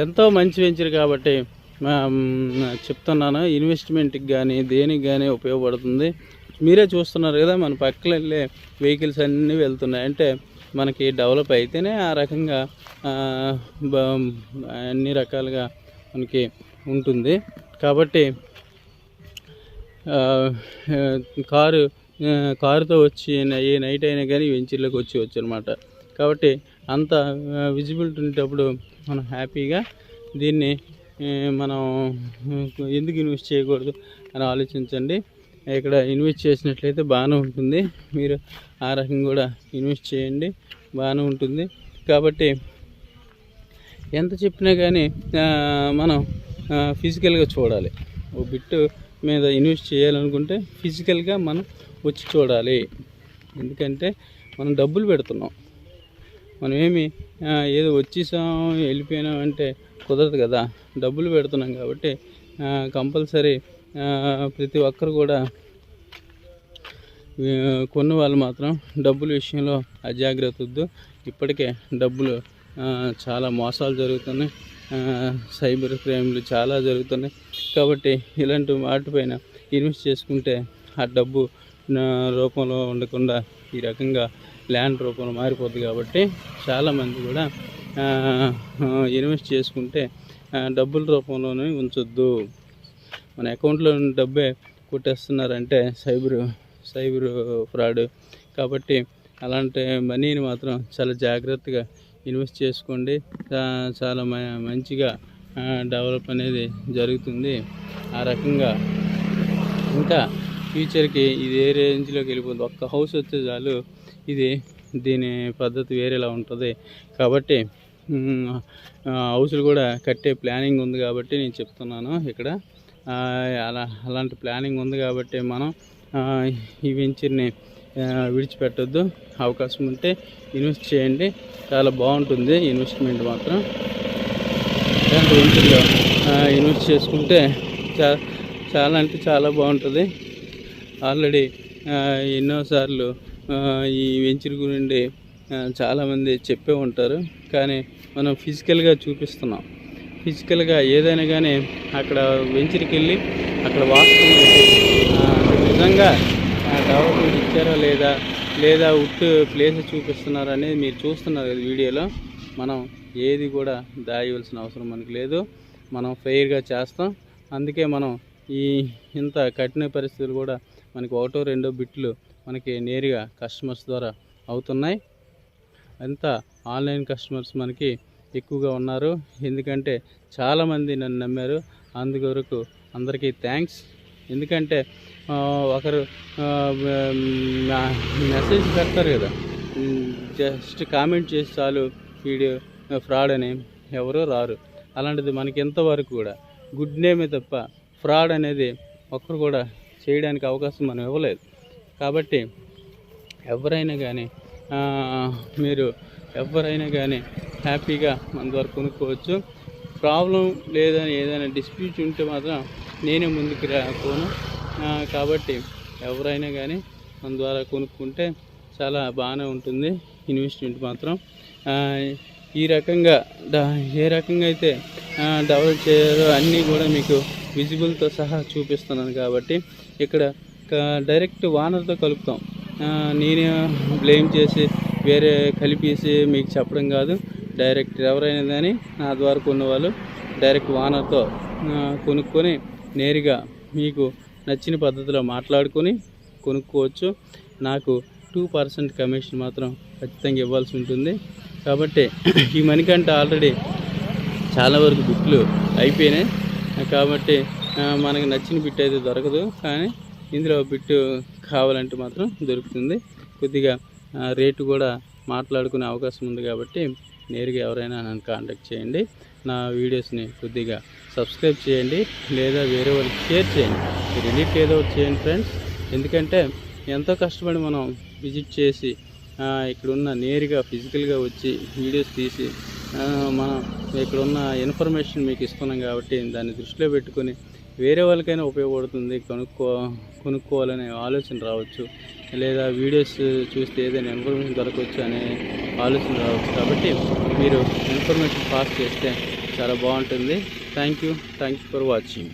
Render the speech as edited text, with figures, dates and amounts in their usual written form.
ఎంతో మంచి వెంచర్ కాబట్టి చెప్తున్నాను. ఇన్వెస్ట్మెంట్కి కానీ దేనికి కానీ ఉపయోగపడుతుంది. మీరే చూస్తున్నారు కదా, మన పక్కన వెళ్ళే వెహికల్స్ అన్నీ వెళ్తున్నాయి. అంటే మనకి డెవలప్ అయితేనే ఆ రకంగా అన్ని రకాలుగా మనకి ఉంటుంది. కాబట్టి కారుతో వచ్చి ఏ నైట్ అయినా కానీ వెంచర్లోకి వచ్చి అనమాట. కాబట్టి అంత విజిబిలిటీ ఉండేటప్పుడు మనం హ్యాపీగా దీన్ని మనం ఎందుకు ఇన్వెస్ట్ చేయకూడదు అని ఆలోచించండి. ఇక్కడ ఇన్వెస్ట్ చేసినట్లయితే బాగానే ఉంటుంది. మీరు ఆ రకంగా కూడా ఇన్వెస్ట్ చేయండి, బాగానే ఉంటుంది. కాబట్టి ఎంత చెప్పినా కానీ మనం ఫిజికల్గా చూడాలి. ఓ బిట్టు మీద ఇన్వెస్ట్ చేయాలనుకుంటే ఫిజికల్గా మనం వచ్చి చూడాలి. ఎందుకంటే మనం డబ్బులు పెడుతున్నాం, మనం ఏదో వచ్చేసాం వెళ్ళిపోయినాం అంటే కుదరదు కదా. డబ్బులు పెడుతున్నాం కాబట్టి కంపల్సరీ ప్రతి ఒక్కరు కూడా కొన్న వాళ్ళు మాత్రం డబ్బుల విషయంలో అజాగ్రత్త వద్దు. ఇప్పటికే డబ్బులు చాలా మోసాలు జరుగుతున్నాయి, సైబర్ క్రైమ్లు చాలా జరుగుతున్నాయి. కాబట్టి ఇలాంటి వాటిపైన ఇన్వెస్ట్ చేసుకుంటే ఆ డబ్బు రూపంలో ఉండకుండా ఈ రకంగా ల్యాండ్ రూపంలో మారిపోద్ది. కాబట్టి చాలామంది కూడా ఇన్వెస్ట్ చేసుకుంటే డబ్బుల రూపంలోనే ఉంచొద్దు. మన అకౌంట్లో డబ్బే కొట్టేస్తున్నారంటే సైబర్ ఫ్రాడ్. కాబట్టి అలాంటి మనీని మాత్రం చాలా జాగ్రత్తగా ఇన్వెస్ట్ చేసుకోండి. చాలా మంచిగా డెవలప్ అనేది జరుగుతుంది. ఆ రకంగా ఇంకా ఫ్యూచర్కి ఇది ఏ రేంజ్లోకి వెళ్ళిపోతుంది. ఒక్క హౌస్ వస్తే చాలు, దీని పద్ధతి వేరేలా ఉంటుంది. కాబట్టి హౌస్లు కూడా కట్టే ప్లానింగ్ ఉంది కాబట్టి నేను చెప్తున్నాను. ఇక్కడ అలాంటి ప్లానింగ్ ఉంది కాబట్టి మనం ఈ వెంచర్ని విడిచిపెట్టొద్దు. అవకాశం ఉంటే ఇన్వెస్ట్ చేయండి, చాలా బాగుంటుంది ఇన్వెస్ట్మెంట్ మాత్రం. ఇలాంటి వెంచర్లో ఇన్వెస్ట్ చేసుకుంటే చాలా అంటే చాలా బాగుంటుంది. ఆల్రెడీ ఎన్నోసార్లు ఈ వెంచర్ గురించి చాలామంది చెప్పే ఉంటారు, కానీ మనం ఫిజికల్గా చూపిస్తున్నాం. ఫిజికల్గా ఏదైనా కానీ అక్కడ వెంచర్కి వెళ్ళి అక్కడ వాస్తవం నిజంగా డెవలప్మెంట్ ఇచ్చారా లేదా ఉట్టు ప్లేస్ చూపిస్తున్నారు అనేది మీరు చూస్తున్నారు కదా వీడియోలో. మనం ఏది కూడా దాయవలసిన అవసరం మనకు లేదు, మనం ఫెయిర్గా చేస్తాం. అందుకే మనం ఇంత కఠిన పరిస్థితులు కూడా మనకి ఒకటో రెండో బిట్లు మనకి నేరుగా కస్టమర్స్ ద్వారా అవుతున్నాయి. అంతా ఆన్లైన్ కస్టమర్స్ మనకి ఎక్కువగా ఉన్నారు. ఎందుకంటే చాలామంది నన్ను నమ్మారు. అందుకొరకు అందరికీ థ్యాంక్స్. ఎందుకంటే ఒకరు మెసేజ్ పెడతారు కదా, జస్ట్ కామెంట్ చేసి చాలు వీడియో ఫ్రాడ్ అని, ఎవరో రారు. అలాంటిది మనకి ఎంతవరకు కూడా గుడ్ నేమే తప్ప ఫ్రాడ్ అనేది ఒక్కరు కూడా చేయడానికి అవకాశం మనం ఇవ్వలేదు. కాబట్టి ఎవరైనా కానీ హ్యాపీగా మన ద్వారా కొనుక్కోవచ్చు. ప్రాబ్లం లేదని ఏదైనా డిస్ప్యూట్ ఉంటే మాత్రం నేనే ముందుకు రాను. కాబట్టి ఎవరైనా కానీ మన ద్వారా కొనుక్కుంటే చాలా బాగానే ఉంటుంది ఇన్వెస్ట్మెంట్ మాత్రం. ఏ రకంగా అయితే డెవలప్ చేయాలో అన్నీ కూడా మీకు విజిబుల్తో సహా చూపిస్తున్నాను. కాబట్టి ఇక్కడ డైరెక్ట్ ఓనర్తో కలుపుతాం. నేనే బ్లేమ్ చేసి వేరే కలిపేసి మీకు చెప్పడం కాదు. డైరెక్ట్ ఎవరైనా కానీ నా ద్వారా కొన్నవాళ్ళు డైరెక్ట్ ఓనర్తో కొనుక్కొని నేరుగా మీకు నచ్చిన పద్ధతిలో మాట్లాడుకొని కొనుక్కోవచ్చు. నాకు 2% కమిషన్ మాత్రం ఖచ్చితంగా ఇవ్వాల్సి ఉంటుంది. కాబట్టి ఈ మణికంట ఆల్రెడీ చాలా వరకు బిట్లు అయిపోయినాయి. కాబట్టి మనకు నచ్చిన బిట్ అయితే దొరకదు, కానీ ఇందులో బిట్టు కావాలంటే మాత్రం దొరుకుతుంది. కొద్దిగా రేటు కూడా మాట్లాడుకునే అవకాశం ఉంది. కాబట్టి నేరుగా ఎవరైనా నన్ను కాంటాక్ట్ చేయండి. నా వీడియోస్ని కొద్దిగా సబ్స్క్రైబ్ చేయండి, లేదా వేరే వాళ్ళకి షేర్ చేయండి. రిలీట్ ఏదో చేయండి ఫ్రెండ్స్. ఎందుకంటే ఎంతో కష్టపడి మనం విజిట్ చేసి ఇక్కడున్న నేరుగా ఫిజికల్గా వచ్చి వీడియోస్ తీసి మనం ఇక్కడున్న ఇన్ఫర్మేషన్ మీకు ఇస్తున్నాం. కాబట్టి దాన్ని దృష్టిలో పెట్టుకొని వేరే వాళ్ళకైనా ఉపయోగపడుతుంది, కొనుక్కోవాలనే ఆలోచన రావచ్చు, లేదా వీడియోస్ చూస్తే ఏదైనా ఇన్ఫర్మేషన్ దొరకవచ్చు అనే ఆలోచన రావచ్చు. కాబట్టి మీరు ఇన్ఫర్మేషన్ పాస్ చేస్తే చాలా బాగుంటుంది. Thank you for watching.